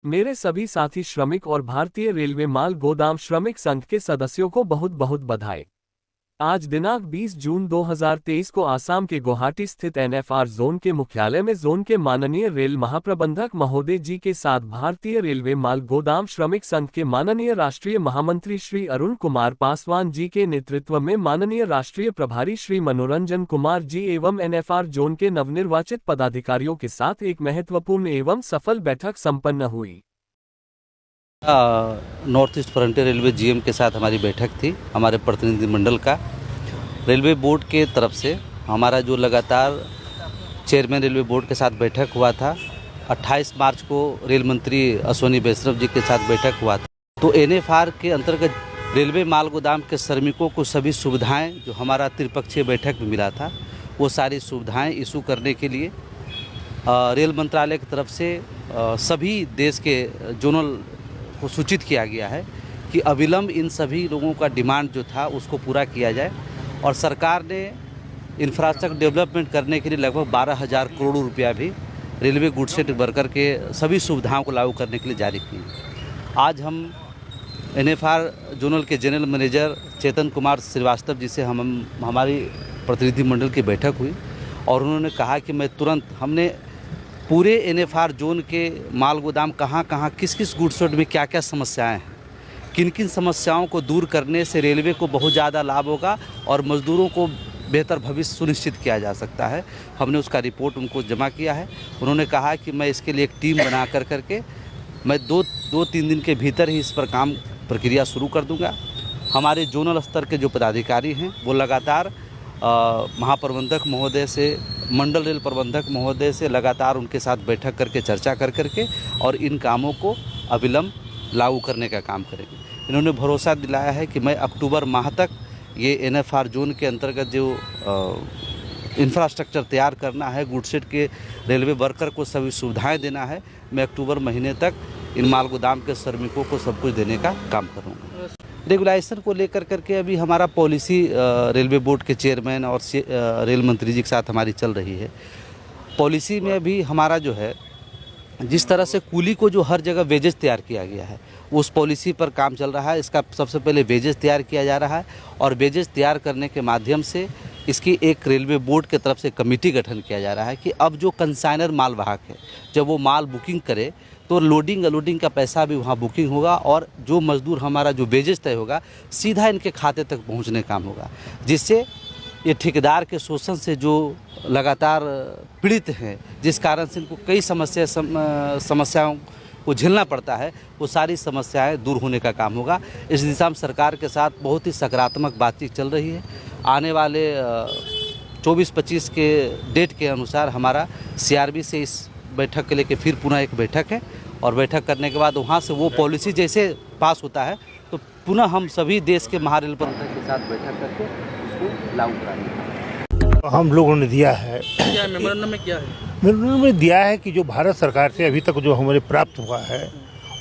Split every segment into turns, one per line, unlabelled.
मेरे सभी साथी श्रमिक और भारतीय रेलवे माल गोदाम श्रमिक संघ के सदस्यों को बहुत बहुत बधाई। आज दिनांक 20 जून 2023 को आसाम के गुवाहाटी स्थित एनएफआर जोन के मुख्यालय में जोन के माननीय रेल महाप्रबंधक महोदय जी के साथ भारतीय रेलवे माल गोदाम श्रमिक संघ के माननीय राष्ट्रीय महामंत्री श्री अरुण कुमार पासवान जी के नेतृत्व में माननीय राष्ट्रीय प्रभारी श्री मनोरंजन कुमार जी एवं एनएफआर जोन के नवनिर्वाचित पदाधिकारियों के साथ एक महत्वपूर्ण एवं सफल बैठक संपन्न हुई।
North east frontier railway GM के साथ हमारी बैठक थी। हमारे प्रतिनिधिमंडल का रेलवे बोर्ड के तरफ से हमारा जो लगातार चेयरमैन रेलवे बोर्ड के साथ बैठक हुआ था। 28 मार्च को रेल मंत्री अश्विनी वैष्णव जी के साथ बैठक हुआ था। तो एनएफआर के अंतर्गत रेलवे माल गोदाम के श्रमिकों को सभी सुविधाएं जो हमारा त्रिपक्षीय बैठक में मिला था वो सारी सुविधाएं इशू करने के लिए रेल मंत्रालय की तरफ से सभी देश के जोनल को सूचित किया गया है कि अविलंब इन सभी लोगों का डिमांड जो था उसको पूरा किया जाए। और सरकार ने इंफ्रास्ट्रक्चर डेवलपमेंट करने के लिए लगभग 12,000 करोड़ रुपया भी रेलवे गुड्स वर्कर के सभी सुविधाओं को लागू करने के लिए जारी किए। आज हम एनएफआर जोनल के जनरल मैनेजर चेतन कुमार श्रीवास्तव जी से हमारी प्रतिनिधिमंडल की बैठक हुई और उन्होंने कहा कि मैं तुरंत हमने पूरे एनएफआर जोन के माल गोदाम कहाँ किस किस गुड्स में क्या क्या समस्याएं हैं, किन किन समस्याओं को दूर करने से रेलवे को बहुत ज़्यादा लाभ होगा और मज़दूरों को बेहतर भविष्य सुनिश्चित किया जा सकता है। हमने उसका रिपोर्ट उनको जमा किया है। उन्होंने कहा कि मैं इसके लिए एक टीम बना करके मैं दो तीन दिन के भीतर ही इस पर काम प्रक्रिया शुरू कर दूँगा। हमारे जोनल स्तर के जो पदाधिकारी हैं वो लगातार महाप्रबंधक महोदय से, मंडल रेल प्रबंधक महोदय से लगातार उनके साथ बैठक करके चर्चा करके और इन कामों को अविलंब लागू करने का काम करेंगे। इन्होंने भरोसा दिलाया है कि मैं अक्टूबर माह तक ये एनएफआर जोन के अंतर्गत जो इंफ्रास्ट्रक्चर तैयार करना है, गुडसेट के रेलवे वर्कर को सभी सुविधाएं देना है, मैं अक्टूबर महीने तक इन माल गोदाम के श्रमिकों को सब कुछ देने का काम करूँगा। रेगुलाइजेशन को लेकर करके अभी हमारा पॉलिसी रेलवे बोर्ड के चेयरमैन और रेल मंत्री जी के साथ हमारी चल रही है। पॉलिसी में अभी हमारा जो है जिस तरह से कूली को जो हर जगह वेजेस तैयार किया गया है उस पॉलिसी पर काम चल रहा है। इसका सबसे पहले वेजेस तैयार किया जा रहा है और वेजेस तैयार करने के माध्यम से इसकी एक रेलवे बोर्ड के तरफ से कमेटी गठन किया जा रहा है कि अब जो कंसाइनर मालवाहक है जब वो माल बुकिंग करे तो लोडिंग अनलोडिंग का पैसा भी वहाँ बुकिंग होगा और जो मज़दूर हमारा जो वेजेस तय होगा सीधा इनके खाते तक पहुँचने काम होगा, जिससे ये ठेकेदार के शोषण से जो लगातार पीड़ित हैं, जिस कारण से इनको कई समस्याओं को झेलना पड़ता है, वो सारी समस्याएं दूर होने का काम होगा। इस दिशा में सरकार के साथ बहुत ही सकारात्मक बातचीत चल रही है। आने वाले 24-25 के डेट के अनुसार हमारा सीआरबी से इस बैठक के लेके फिर पुनः एक बैठक है और बैठक करने के बाद वहाँ से वो पॉलिसी जैसे पास होता है तो पुनः हम सभी देश के महारेल प्रबंधक के साथ बैठक करके उसको लागू कराएंगे।
हम लोगों ने दिया है,
क्या मेमोरेंडम में क्या है?
मेमोरेंडम में दिया है कि जो भारत सरकार से अभी तक जो हमारे प्राप्त हुआ है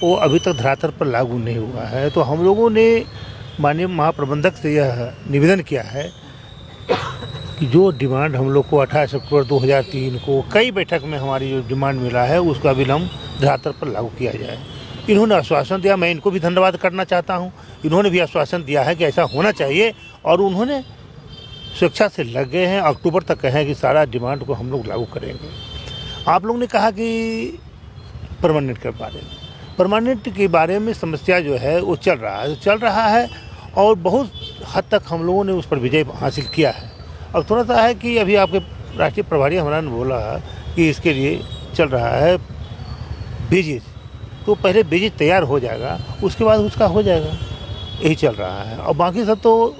वो अभी तक धरातल पर लागू नहीं हुआ है। तो हम लोगों ने माननीय महाप्रबंधक से यह निवेदन किया है कि जो डिमांड हम लोग को 28 अक्टूबर 2003 को कई बैठक में हमारी जो डिमांड मिला है उसका अविलंब धरातल पर लागू किया जाए। इन्होंने आश्वासन दिया, मैं इनको भी धन्यवाद करना चाहता हूँ। इन्होंने भी आश्वासन दिया है कि ऐसा होना चाहिए और उन्होंने स्वेच्छा से लग गए हैं। अक्टूबर तक कहें कि सारा डिमांड को हम लोग लागू करेंगे। आप लोग ने कहा कि परमानेंट के बारे में, परमानेंट के बारे में समस्या जो है वो चल रहा है और बहुत हद तक हम लोगों ने उस पर विजय हासिल किया है। अब थोड़ा सा है कि अभी आपके राष्ट्रीय प्रभारी हमारा ने बोला कि इसके लिए चल रहा है बेजेस, तो पहले बेजेस तैयार हो जाएगा उसके बाद उसका हो जाएगा, यही चल रहा है। और बाकी सब तो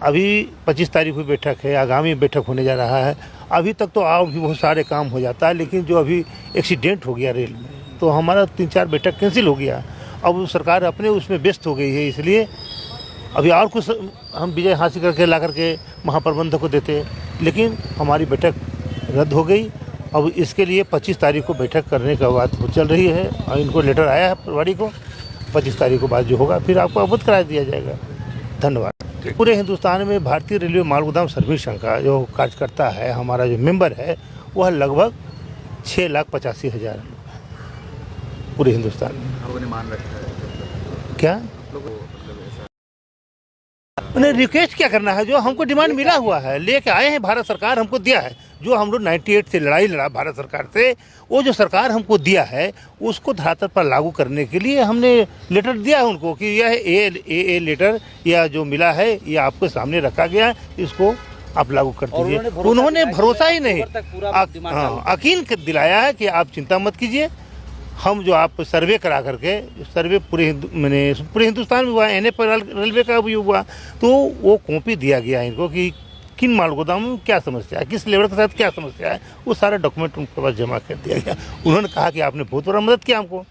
अभी 25 तारीख को बैठक है, आगामी बैठक होने जा रहा है। अभी तक तो और भी बहुत सारे काम हो जाता है, लेकिन जो अभी एक्सीडेंट हो गया रेल में तो हमारा 3-4 बैठक कैंसिल हो गया। अब सरकार अपने उसमें व्यस्त हो गई है, इसलिए अभी और कुछ हम विजय हासिल करके ला करके महाप्रबंधक को देते, लेकिन हमारी बैठक रद्द हो गई। अब इसके लिए 25 तारीख को बैठक करने का बात चल रही है और इनको लेटर आया है प्रभारी को। 25 तारीख को बाद जो होगा फिर आपको अवगत करा दिया जाएगा। धन्यवाद। पूरे हिंदुस्तान में भारतीय रेलवे माल गोदाम श्रमिक संघ का जो कार्यकर्ता है, हमारा जो मेंबर है, वह लगभग 6,85,000 पूरे हिंदुस्तान में।
लोगों ने मान रखा है
क्या
लोगों
उन्हें रिक्वेस्ट क्या करना है, जो हमको डिमांड मिला हुआ है लेके आए हैं, भारत सरकार हमको दिया है। जो हम लोग 98 से लड़ाई लड़ा भारत सरकार से, वो जो सरकार हमको दिया है उसको धरातल पर लागू करने के लिए हमने लेटर दिया है उनको कि यह ए लेटर या जो मिला है ये आपके सामने रखा गया है, इसको आप लागू कर दीजिए। उन्होंने भरोसा ही नहीं, यकीन दिलाया है कि आप चिंता मत कीजिए, हम जो आप सर्वे करा करके, सर्वे पूरे हिंदुस्तान में हुआ, NF रेलवे का भी हुआ, तो वो कॉपी दिया गया इनको कि किन माल गोदाम में क्या समस्या है, किस लेबर के साथ क्या समस्या है, वो सारा डॉक्यूमेंट उनके पास जमा कर दिया गया। उन्होंने कहा कि आपने बहुत बड़ा मदद किया हमको,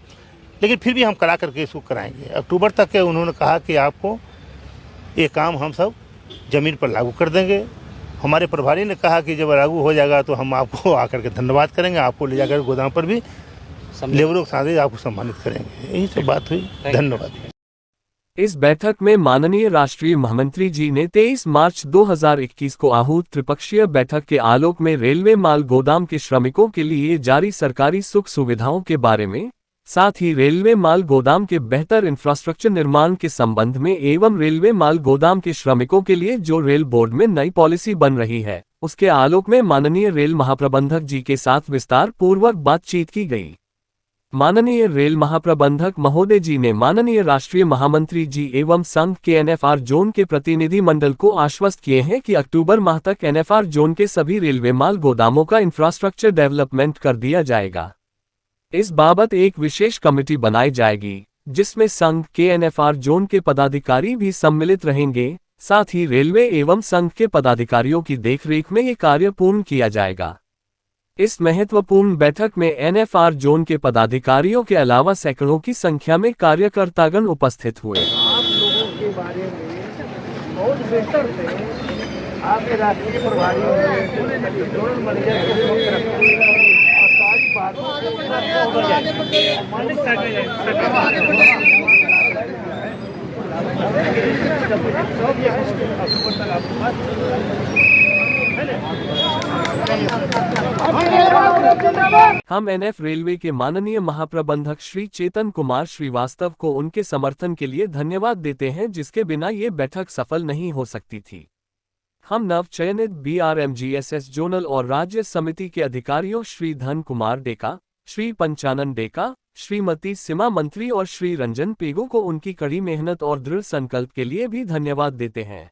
लेकिन फिर भी हम करा करके इसको कराएंगे। अक्टूबर तक के उन्होंने कहा कि आपको ये काम हम सब ज़मीन पर लागू कर देंगे। हमारे प्रभारी ने कहा कि जब लागू हो जाएगा तो हम आपको आकर के धन्यवाद करेंगे, आपको ले जाकर गोदाम पर भी लेबरों के साथ आपको सम्मानित करेंगे। यही सब बात हुई। धन्यवाद।
इस बैठक में माननीय राष्ट्रीय महामंत्री जी ने 23 मार्च 2021 को आहूत त्रिपक्षीय बैठक के आलोक में रेलवे माल गोदाम के श्रमिकों के लिए जारी सरकारी सुख सुविधाओं के बारे में, साथ ही रेलवे माल गोदाम के बेहतर इंफ्रास्ट्रक्चर निर्माण के संबंध में एवं रेलवे माल गोदाम के श्रमिकों के लिए जो रेल बोर्ड में नई पॉलिसी बन रही है, उसके आलोक में माननीय रेल महाप्रबंधक जी के साथ विस्तार पूर्वक बातचीत की गई। माननीय रेल महाप्रबंधक महोदय जी ने माननीय राष्ट्रीय महामंत्री जी एवं संघ के NFR जोन के प्रतिनिधि मंडल को आश्वस्त किए हैं कि अक्टूबर माह तक NFR जोन के सभी रेलवे माल गोदामों का इंफ्रास्ट्रक्चर डेवलपमेंट कर दिया जाएगा। इस बाबत एक विशेष कमेटी बनाई जाएगी जिसमें संघ के NFR जोन के पदाधिकारी भी सम्मिलित रहेंगे, साथ ही रेलवे एवं संघ के पदाधिकारियों की देखरेख में ये कार्य पूर्ण किया जाएगा। इस महत्वपूर्ण बैठक में NFR जोन के पदाधिकारियों के अलावा सैकड़ों की संख्या में कार्यकर्तागण उपस्थित हुए।
आप लोगों के बारे में बहुत बेहतर से आपके राष्ट्रीय प्रभारी जोनल मैनेजर के समक्ष रखते हैं और सारी
हम NF रेलवे के माननीय महाप्रबंधक श्री चेतन कुमार श्रीवास्तव को उनके समर्थन के लिए धन्यवाद देते हैं, जिसके बिना ये बैठक सफल नहीं हो सकती थी। हम नव चयनित BRMGSS जोनल और राज्य समिति के अधिकारियों श्री धन कुमार डेका, श्री पंचानन डेका, श्रीमती सीमा मंत्री और श्री रंजन पेगो को उनकी कड़ी मेहनत और दृढ़ संकल्प के लिए भी धन्यवाद देते हैं।